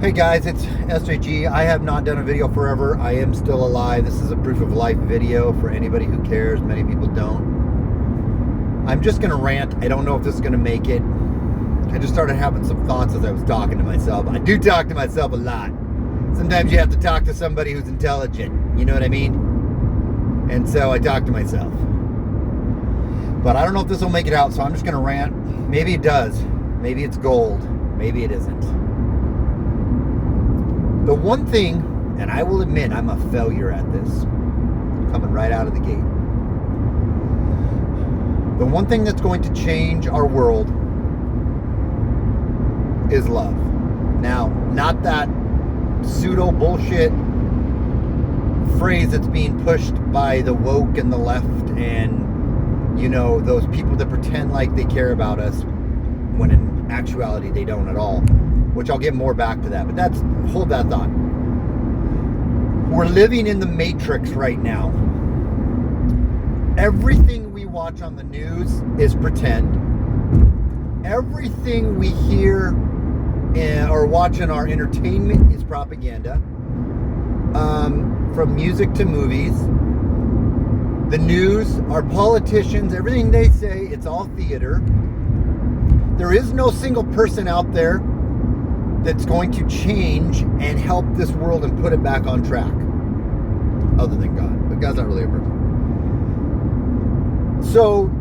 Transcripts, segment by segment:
Hey guys, it's SJG. I have not done a video forever. I am still alive. This is a proof of life video for anybody who cares. Many people don't. I'm just going to rant. I don't know if this is going to make it. I just started having some thoughts as I was talking to myself. I do talk to myself a lot. Sometimes you have to talk to somebody who's intelligent. You know what I mean? And so I talk to myself. But I don't know if this will make it out, so I'm just going to rant. Maybe it does. Maybe it's gold. Maybe it isn't. The one thing, and I will admit I'm a failure at this, coming right out of the gate. The one thing that's going to change our world is love. Now, not that pseudo bullshit phrase that's being pushed by the woke and the left and, you know, those people that pretend like they care about us when in actuality they don't at all. Which I'll get more back to that, but hold that thought. We're living in the Matrix right now. Everything we watch on the news is pretend. Everything we hear or watch in our entertainment is propaganda. From music to movies. The news, our politicians, everything they say, it's all theater. There is no single person out there that's going to change and help this world and put it back on track, other than God. But God's not really a person. So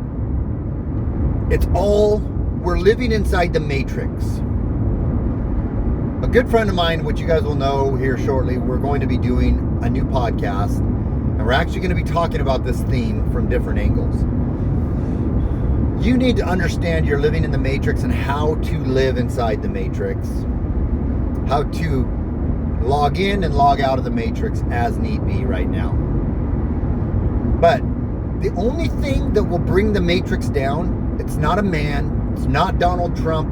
we're living inside the Matrix. A good friend of mine, which you guys will know here shortly, we're going to be doing a new podcast, and we're actually going to be talking about this theme from different angles. You need to understand you're living in the Matrix and how to live inside the Matrix. How to log in and log out of the Matrix as need be right now. But the only thing that will bring the Matrix down, it's not a man, it's not Donald Trump,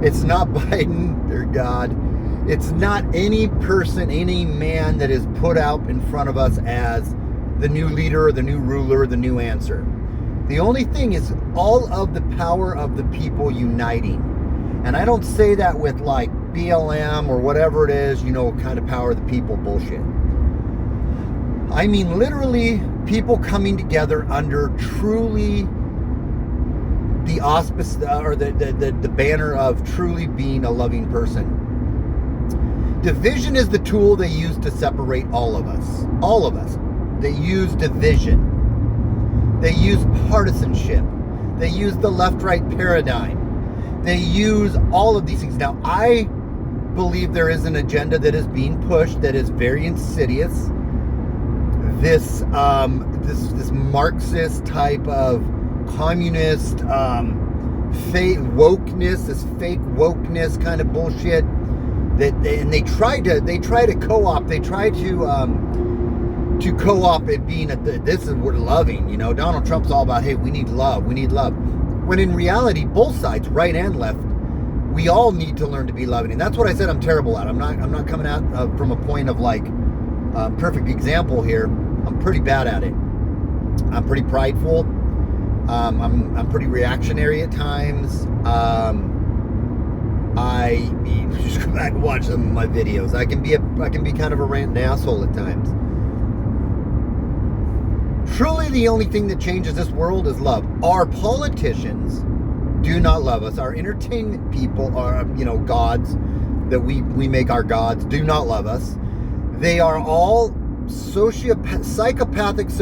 it's not Biden or God, it's not any person, any man that is put out in front of us as the new leader, or the new ruler, the new answer. The only thing is all of the power of the people uniting. And I don't say that with like BLM or whatever it is, you know, kind of power of the people bullshit. I mean literally people coming together under truly the auspice or the banner of truly being a loving person. Division is the tool they use to separate all of us. All of us. They use division. They use partisanship. They use the left-right paradigm. They use all of these things. Now, I believe there is an agenda that is being pushed that is very insidious. This Marxist type of communist fake wokeness, this fake wokeness kind of bullshit. They try to co-opt. They try to co-op it being this is we're loving. You know, Donald Trump's all about, hey, we need love. We need love. When in reality, both sides, right and left, we all need to learn to be loving. And that's what I said I'm terrible at. I'm not coming out from a point of like perfect example here. I'm pretty bad at it. I'm pretty prideful. I'm pretty reactionary at times. I just go back and watch some of my videos. I can be kind of a ranting asshole at times. Truly, the only thing that changes this world is love. Our politicians do not love us. Our entertainment people are, you know, gods that we make our gods do not love us. They are all psychopathic, I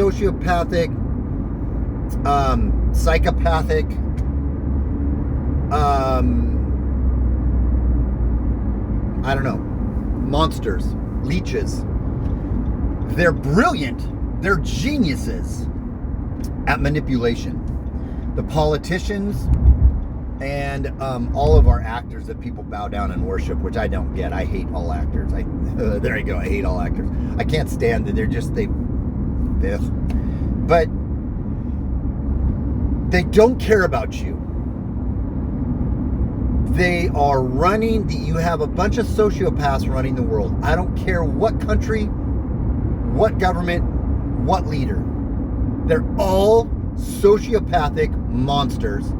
don't know, monsters, leeches. They're brilliant. They're geniuses at manipulation. The politicians and all of our actors that people bow down and worship, which I don't get. I hate all actors. There you go. I hate all actors. I can't stand it. They're just but they don't care about you. They are running. You have a bunch of sociopaths running the world. I don't care what country, what government, what leader. They're all sociopathic monsters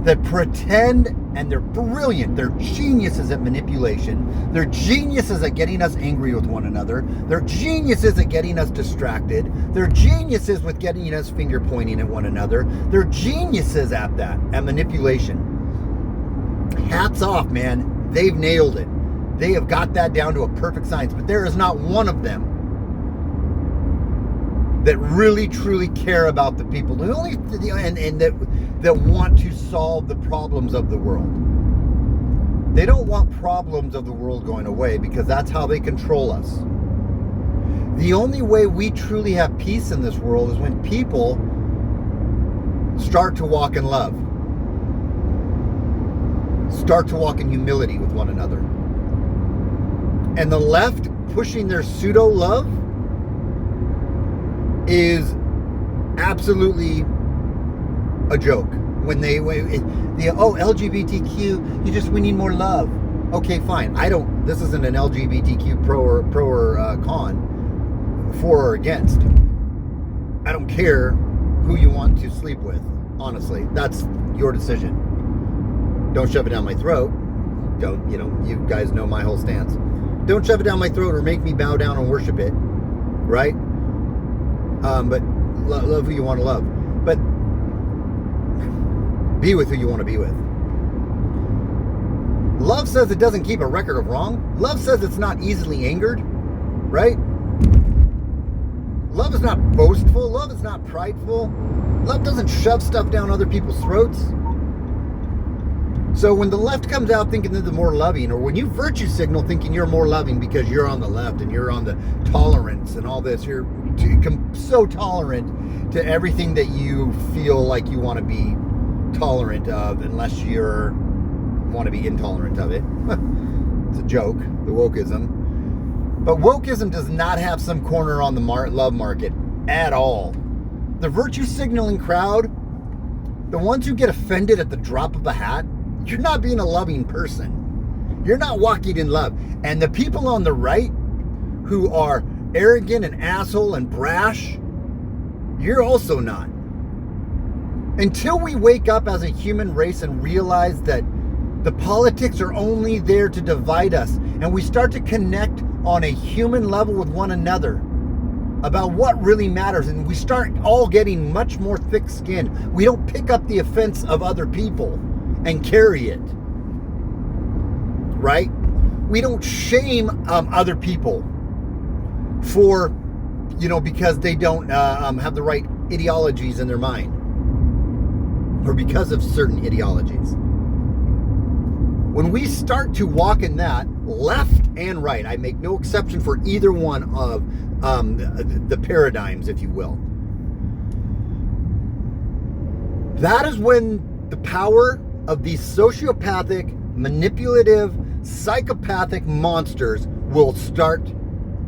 that pretend and they're brilliant. They're geniuses at manipulation. They're geniuses at getting us angry with one another. They're geniuses at getting us distracted. They're geniuses with getting us finger pointing at one another. They're geniuses at that, at manipulation. Hats off, man. They've nailed it. They have got that down to a perfect science, but there is not one of them that really truly care about the people, and that want to solve the problems of the world. They don't want problems of the world going away, because that's how they control us. The only way we truly have peace in this world is when people start to walk in love, start to walk in humility with one another. And the left pushing their pseudo love is absolutely a joke. When LGBTQ, we need more love. Okay, fine. This isn't an LGBTQ pro or con, for or against. I don't care who you want to sleep with, honestly. That's your decision. Don't shove it down my throat. You guys know my whole stance. Don't shove it down my throat or make me bow down and worship it, right? But love who you want to love. But be with who you want to be with. Love says it doesn't keep a record of wrong. Love says it's not easily angered, right? Love is not boastful. Love is not prideful. Love doesn't shove stuff down other people's throats. So when the left comes out thinking they're the more loving, or when you virtue signal thinking you're more loving because you're on the left and you're on the tolerance and all this, you're so tolerant to everything that you feel like you want to be tolerant of, unless you want to be intolerant of it. It's a joke, the wokeism. But wokeism does not have some corner on the love market at all. The virtue signaling crowd, the ones who get offended at the drop of a hat, you're not being a loving person. You're not walking in love. And the people on the right who are arrogant and asshole and brash, you're also not. Until we wake up as a human race and realize that the politics are only there to divide us, and we start to connect on a human level with one another about what really matters, and we start all getting much more thick-skinned. We don't pick up the offense of other people and carry it, right? We don't shame other people for, because they don't have the right ideologies in their mind, or because of certain ideologies. When we start to walk in that, left and right, I make no exception for either one of the paradigms, if you will. That is when the power of these sociopathic, manipulative, psychopathic monsters will start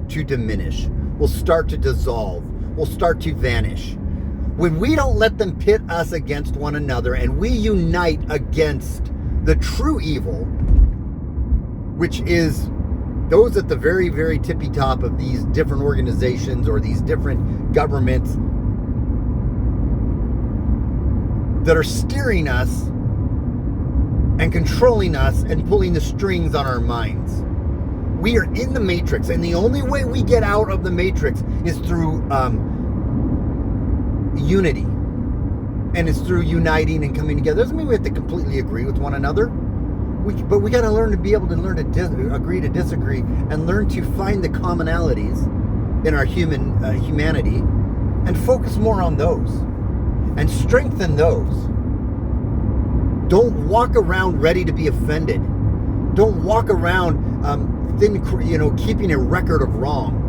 to diminish, will start to dissolve, will start to vanish. When we don't let them pit us against one another and we unite against the true evil, which is those at the very, very tippy top of these different organizations or these different governments that are steering us and controlling us and pulling the strings on our minds. We are in the matrix, and the only way we get out of the matrix is through unity. And it's through uniting and coming together. Doesn't mean we have to completely agree with one another. But we got to learn to be able to agree to disagree, and learn to find the commonalities in our humanity and focus more on those and strengthen those. Don't walk around ready to be offended. Don't walk around keeping a record of wrong.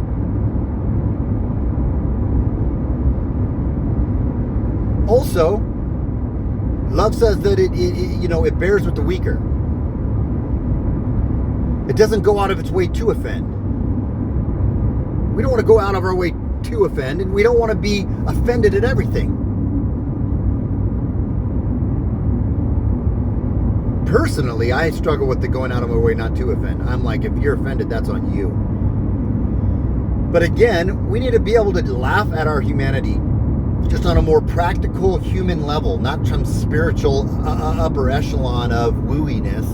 Also, love says that it bears with the weaker. It doesn't go out of its way to offend. We don't want to go out of our way to offend, and we don't want to be offended at everything. Personally, I struggle with the going out of my way not to offend. I'm like, if you're offended, that's on you. But again, we need to be able to laugh at our humanity just on a more practical human level, not some spiritual upper echelon of wooiness.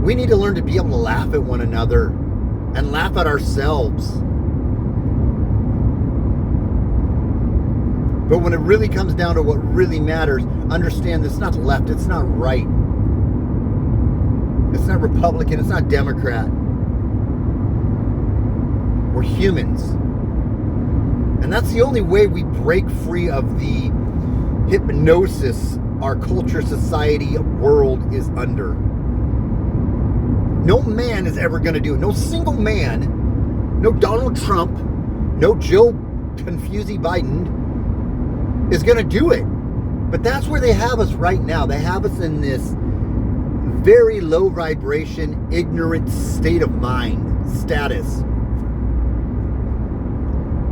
We need to learn to be able to laugh at one another and laugh at ourselves. But when it really comes down to what really matters, understand this: it's not left, it's not right. It's not Republican, it's not Democrat. We're humans. And that's the only way we break free of the hypnosis our culture, society, world is under. No man is ever going to do it. No single man, no Donald Trump, no Joe Confusey Biden is going to do it. But that's where they have us right now. They have us in this very low vibration, ignorant state of mind, status,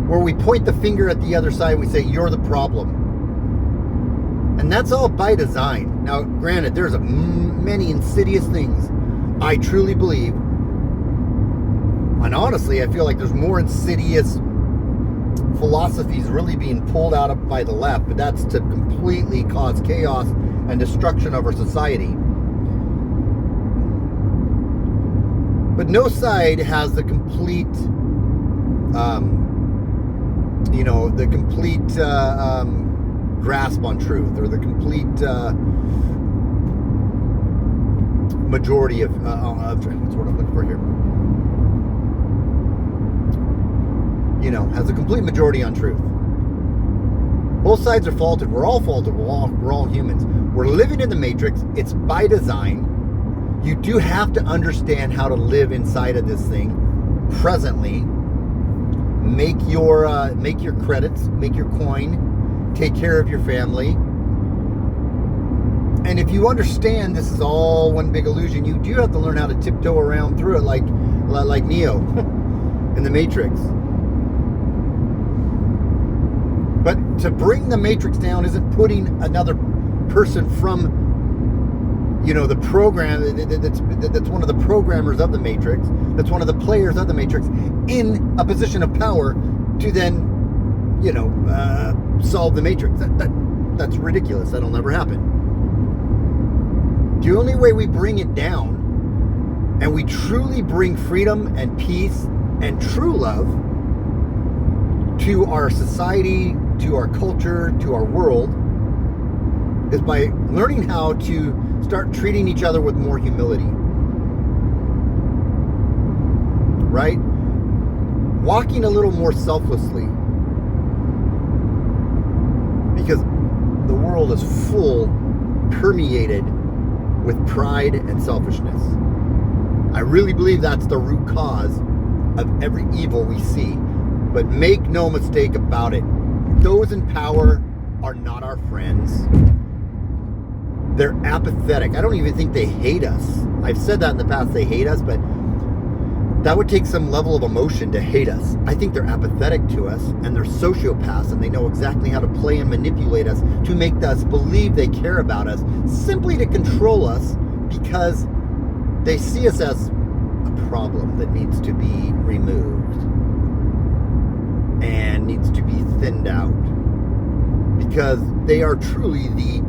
where we point the finger at the other side and we say, you're the problem. And that's all by design. Now, granted, there's many insidious things I truly believe. And honestly, I feel like there's more insidious philosophies really being pulled out of by the left, but that's to completely cause chaos and destruction of our society. But no side has the complete, the complete grasp on truth, or the complete majority of that's what I'm looking for here. Has a complete majority on truth. Both sides are faulted. We're all faulted. We're all humans. We're living in the matrix. It's by design. You do have to understand how to live inside of this thing presently. Make your credits, make your coin, take care of your family. And if you understand this is all one big illusion, you do have to learn how to tiptoe around through it like Neo in the Matrix. But to bring the Matrix down isn't putting another person from the program that's one of the programmers of the Matrix, that's one of the players of the Matrix, in a position of power to then, solve the Matrix. That's ridiculous. That'll never happen. The only way we bring it down and we truly bring freedom and peace and true love to our society, to our culture, to our world, is by learning how to start treating each other with more humility. Right? Walking a little more selflessly. Because the world is full, permeated with pride and selfishness. I really believe that's the root cause of every evil we see. But make no mistake about it, those in power are not our friends. They're apathetic. I don't even think they hate us. I've said that in the past, they hate us, but that would take some level of emotion to hate us. I think they're apathetic to us, and they're sociopaths, and they know exactly how to play and manipulate us to make us believe they care about us, simply to control us, because they see us as a problem that needs to be removed and needs to be thinned out, because they are truly the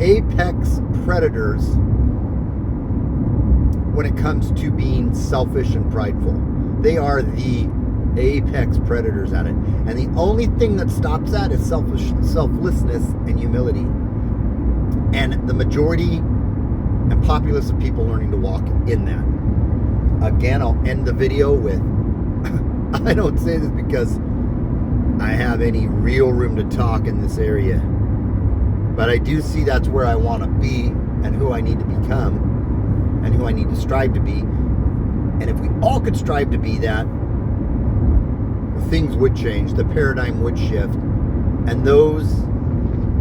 apex predators when it comes to being selfish and prideful. They are the apex predators at it. And the only thing that stops that is selflessness and humility. And the majority and populace of people learning to walk in that. Again, I'll end the video with, I don't say this because I have any real room to talk in this area, but I do see that's where I want to be and who I need to become and who I need to strive to be. And if we all could strive to be that, things would change. The paradigm would shift. And those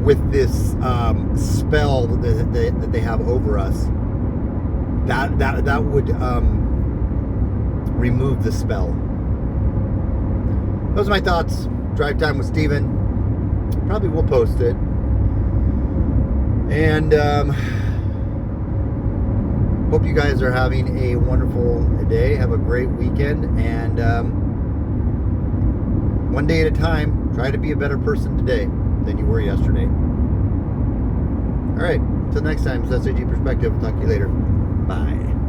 with this spell that they have over us, that would remove the spell. Those are my thoughts. Drive Time with Steven. Probably will post it. And hope you guys are having a wonderful day. Have a great weekend. And one day at a time. Try to be a better person today than you were yesterday. All right. Until next time, it's SAG Perspective. Talk to you later. Bye.